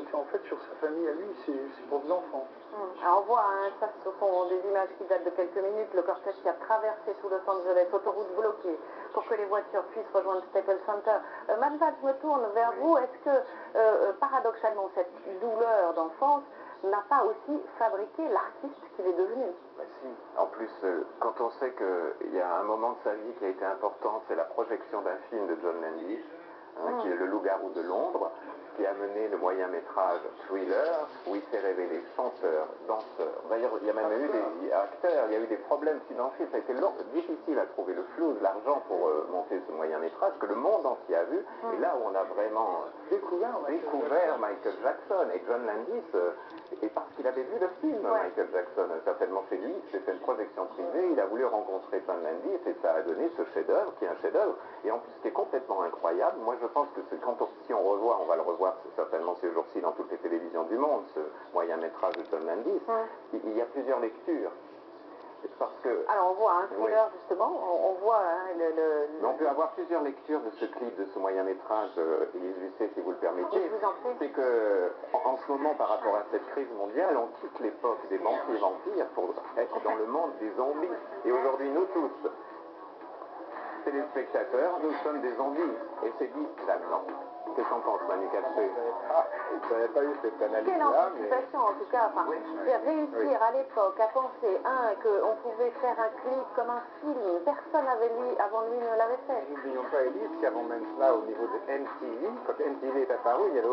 c'était en fait sur sa famille à lui, ses pauvres enfants. Alors on voit, hein, ça ce sont des images qui datent de quelques minutes, le cortège qui a traversé tout Los Angeles, autoroute bloquée, pour que les voitures puissent rejoindre Staples Center. Mme Valls, je me tourne vers vous. Est-ce que, paradoxalement, cette douleur d'enfance n'a pas aussi fabriqué l'artiste qu'il est devenu? Bah si. En plus, quand on sait qu'il y a un moment de sa vie qui a été important, c'est la projection d'un film de John Landis, qui est Le Loup-garou de Londres, qui a mené le moyen-métrage Thriller, où il s'est révélé chanteur, danseur. D'ailleurs, il y a même eu des acteurs, il y a eu des problèmes financiers, ça a été difficile à trouver le flou, l'argent pour monter ce moyen-métrage, que le monde entier a vu, et là où on a vraiment découvert Michael Jackson, et John Landis, et parce qu'il avait vu le film, Michael Jackson, certainement chez lui, c'était une projection privée, il a voulu rencontrer John Landis, et ça a donné ce chef-d'œuvre, qui est un chef-d'œuvre, et en plus, ce qui est complètement incroyable, moi je pense que si on revoit, on va le revoir certainement ces jours-ci dans toutes les télévisions du monde, ce moyen-métrage de John Landis, il y a plusieurs lectures. Parce que, alors on voit un thriller justement, on voit on peut avoir plusieurs lectures de ce clip, de ce moyen-métrage, Élise Lucet, si vous le permettez. Je vous en prie. C'est que, en ce moment, par rapport à cette crise mondiale, on quitte l'époque des banquiers vampires pour être dans le monde des zombies. Et aujourd'hui, nous tous, téléspectateurs, nous sommes des zombies. Et c'est dit là-dedans. Qu'est-ce qu'on pense, Manu Katché? Je n'avais pas eu cette analyse-là. Quelle anticipation, en tout cas, réussir à l'époque à penser, qu'on pouvait faire un clip comme un film, personne avant lui ne l'avait fait. N'oublions pas, Élise, qu'avant même cela, au niveau de MTV, quand MTV est apparu, il y avait